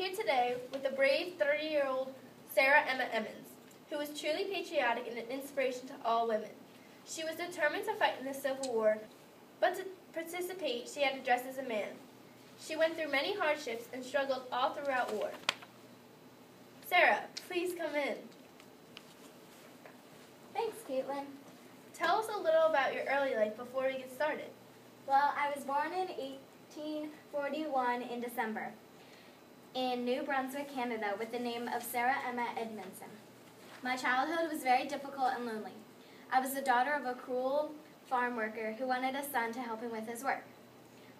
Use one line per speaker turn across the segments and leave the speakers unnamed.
here today with the brave 30-year-old Sarah Emma Edmonds, who was truly patriotic and an inspiration to all women. She was determined to fight in the Civil War, but to participate, she had to dress as a man. She went through many hardships and struggled all throughout war. Sarah, please come in.
Thanks, Caitlin.
Tell us a little about your early life before we get started.
Well, I was born in 1841 in December in New Brunswick, Canada, with the name of Sarah Emma Edmondson. My childhood was very difficult and lonely. I was the daughter of a cruel farm worker who wanted a son to help him with his work.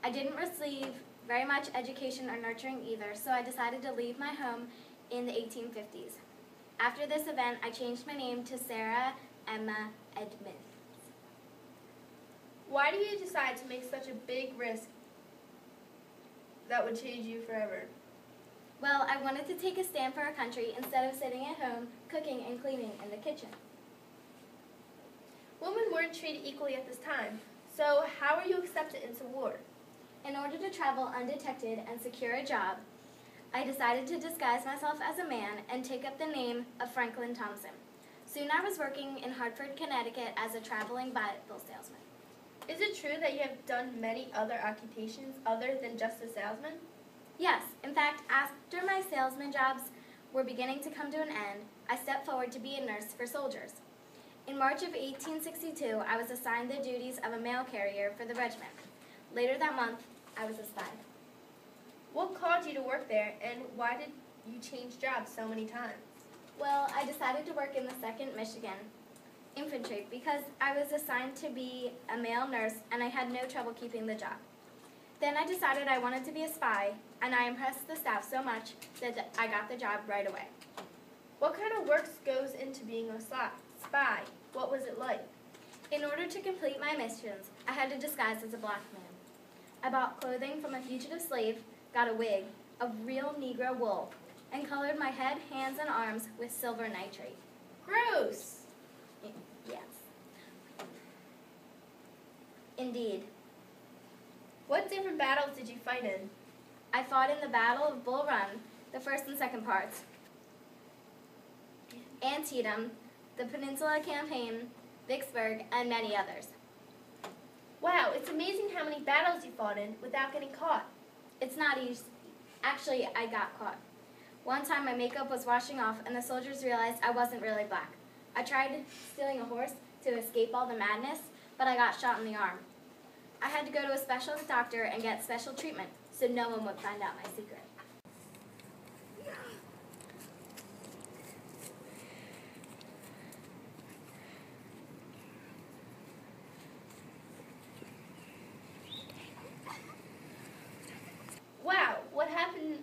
I didn't receive very much education or nurturing either, so I decided to leave my home in the 1850s. After this event, I changed my name to Sarah Emma Edmonds.
Why did you decide to make such a big risk that would change you forever?
Well, I wanted to take a stand for our country instead of sitting at home cooking and cleaning in the kitchen.
Women weren't treated equally at this time, so how were you accepted into war?
In order to travel undetected and secure a job, I decided to disguise myself as a man and take up the name of Franklin Thompson. Soon I was working in Hartford, Connecticut as a traveling Bible salesman.
Is it true that you have done many other occupations other than just a salesman?
Yes. In fact, after my salesman jobs were beginning to come to an end, I stepped forward to be a nurse for soldiers. In March of 1862, I was assigned the duties of a mail carrier for the regiment. Later that month, I was a spy.
What called you to work there, and why did you change jobs so many times?
Well, I decided to work in the 2nd Michigan Infantry because I was assigned to be a male nurse and I had no trouble keeping the job. Then I decided I wanted to be a spy, and I impressed the staff so much that I got the job right away.
What kind of work goes into being a spy? What was it like?
In order to complete my missions, I had to disguise as a black man. I bought clothing from a fugitive slave, got a wig of real Negro wool, and colored my head, hands, and arms with silver nitrate.
Gross!
Yes. Indeed.
What different battles did you fight in?
I fought in the Battle of Bull Run, the first and second parts, Antietam, the Peninsula Campaign, Vicksburg, and many others.
Wow, it's amazing how many battles you fought in without getting caught.
It's not easy. Actually, I got caught. One time my makeup was washing off and the soldiers realized I wasn't really black. I tried stealing a horse to escape all the madness, but I got shot in the arm. I had to go to a specialist doctor and get special treatment so no one would find out my secret.
Wow, what happened?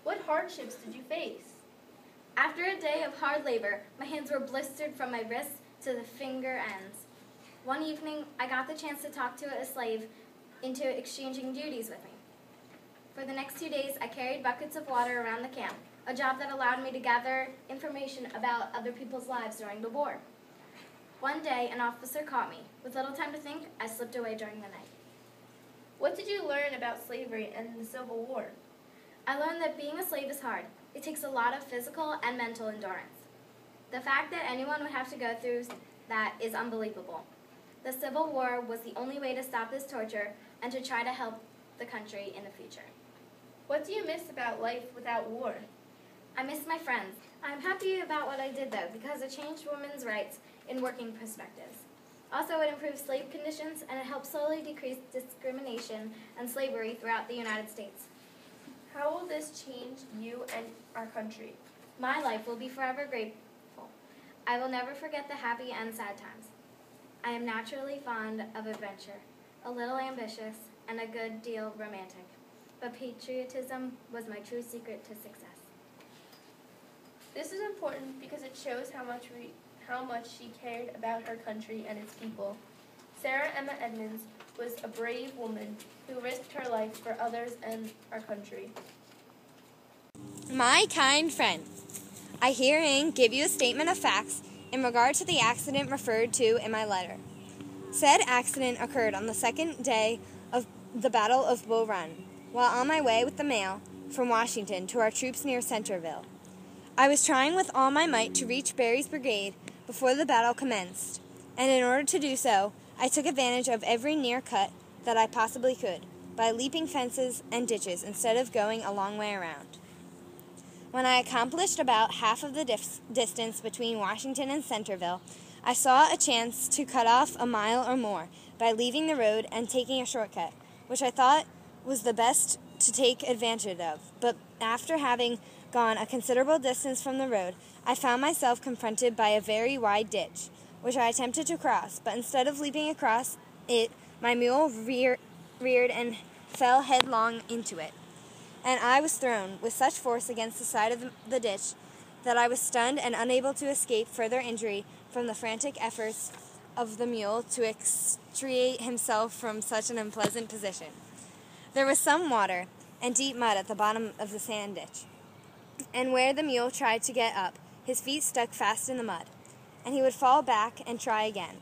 What hardships did you face?
After a day of hard labor, my hands were blistered from my wrists to the finger ends. One evening, I got the chance to talk to a slave into exchanging duties with me. For the next 2 days, I carried buckets of water around the camp, a job that allowed me to gather information about other people's lives during the war. One day, an officer caught me. With little time to think, I slipped away during the night.
What did you learn about slavery and the Civil War?
I learned that being a slave is hard. It takes a lot of physical and mental endurance. The fact that anyone would have to go through that is unbelievable. The Civil War was the only way to stop this torture and to try to help the country in the future.
What do you miss about life without war?
I miss my friends. I'm happy about what I did, though, because it changed women's rights in working perspectives. Also, it improved slave conditions, and it helped slowly decrease discrimination and slavery throughout the United States.
How will this change you and our country?
My life will be forever grateful. I will never forget the happy and sad times. I am naturally fond of adventure, a little ambitious, and a good deal romantic. But patriotism was my true secret to success.
This is important because it shows how much she cared about her country and its people. Sarah Emma Edmonds was a brave woman who risked her life for others and our country.
My kind friend, I herein give you a statement of facts in regard to the accident referred to in my letter. Said accident occurred on the second day of the Battle of Bull Run. while on my way with the mail from Washington to our troops near Centerville. I was trying with all my might to reach Berry's brigade before the battle commenced, and in order to do so, I took advantage of every near cut that I possibly could, by leaping fences and ditches instead of going a long way around. When I accomplished about half of the distance between Washington and Centerville, I saw a chance to cut off a mile or more by leaving the road and taking a shortcut, which I thought was the best to take advantage of. But after having gone a considerable distance from the road, I found myself confronted by a very wide ditch, which I attempted to cross, but instead of leaping across it, my mule reared and fell headlong into it, and I was thrown with such force against the side of the ditch that I was stunned and unable to escape further injury from the frantic efforts of the mule to extricate himself from such an unpleasant position. There was some water and deep mud at the bottom of the sand ditch, and where the mule tried to get up, his feet stuck fast in the mud, and he would fall back and try again.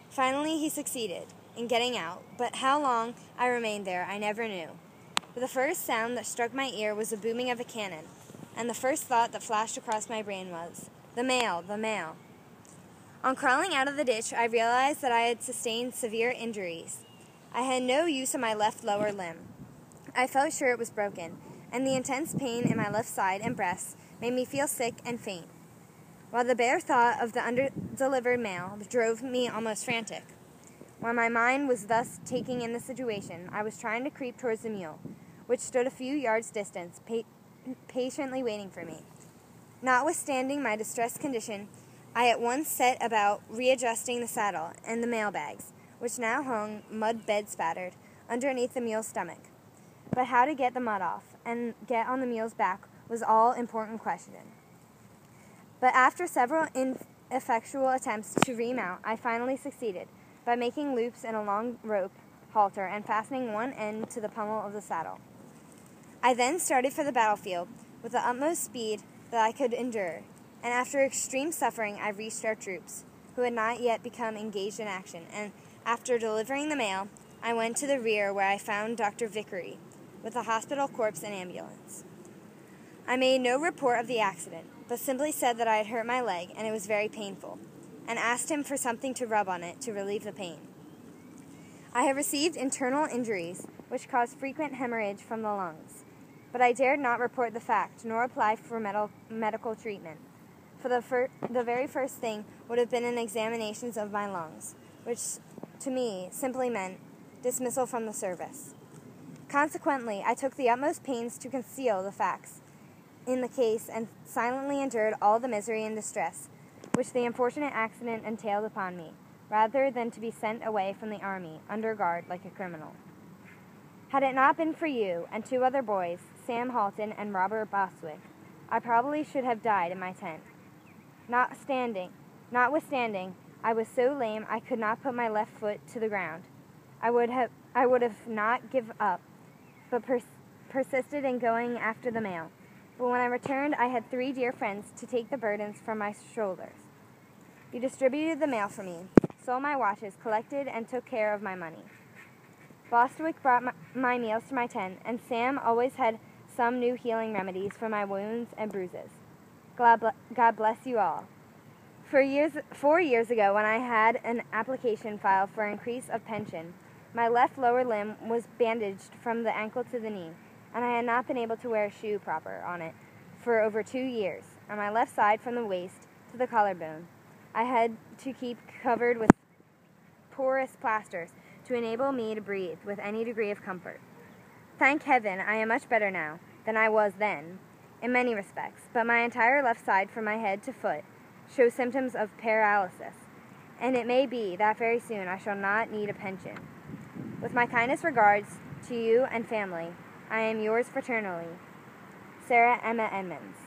Finally, he succeeded in getting out, but how long I remained there I never knew. The first sound that struck my ear was the booming of a cannon, and the first thought that flashed across my brain was, "The mail, the mail." On crawling out of the ditch, I realized that I had sustained severe injuries. I had no use of my left lower limb. I felt sure it was broken, and the intense pain in my left side and breast made me feel sick and faint, while the bare thought of the undelivered mail drove me almost frantic. While my mind was thus taking in the situation, I was trying to creep towards the mule, which stood a few yards distant, patiently waiting for me. Notwithstanding my distressed condition, I at once set about readjusting the saddle and the mail bags, which now hung, mud-bed spattered, underneath the mule's stomach. But how to get the mud off and get on the mule's back was all important question. But after several ineffectual attempts to remount, I finally succeeded, by making loops in a long rope halter and fastening one end to the pommel of the saddle. I then started for the battlefield with the utmost speed that I could endure, and after extreme suffering I reached our troops, who had not yet become engaged in action, and after delivering the mail, I went to the rear where I found Dr. Vickery, with the hospital corpse and ambulance. I made no report of the accident, but simply said that I had hurt my leg and it was very painful, and asked him for something to rub on it to relieve the pain. I have received internal injuries, which caused frequent hemorrhage from the lungs, but I dared not report the fact, nor apply for medical treatment, for the very first thing would have been an examination of my lungs, which to me simply meant dismissal from the service. Consequently, I took the utmost pains to conceal the facts in the case and silently endured all the misery and distress which the unfortunate accident entailed upon me, rather than to be sent away from the army under guard like a criminal. Had it not been for you and two other boys, Sam Halton and Robert Bostwick, I probably should have died in my tent. Notwithstanding, I was so lame I could not put my left foot to the ground. I would have not give up, but persisted in going after the mail. But when I returned, I had 3 dear friends to take the burdens from my shoulders. You distributed the mail for me, sold my watches, collected and took care of my money. Bostwick brought my meals to my tent, and Sam always had some new healing remedies for my wounds and bruises. God bless you all. 4 years ago, when I had an application filed for increase of pension, my left lower limb was bandaged from the ankle to the knee, and I had not been able to wear a shoe proper on it for over 2 years. On my left side, from the waist to the collarbone, I had to keep covered with porous plasters to enable me to breathe with any degree of comfort. Thank heaven, I am much better now than I was then, in many respects, but my entire left side from my head to foot shows symptoms of paralysis, and it may be that very soon I shall not need a pension. With my kindest regards to you and family, I am yours fraternally, Sarah Emma Edmonds.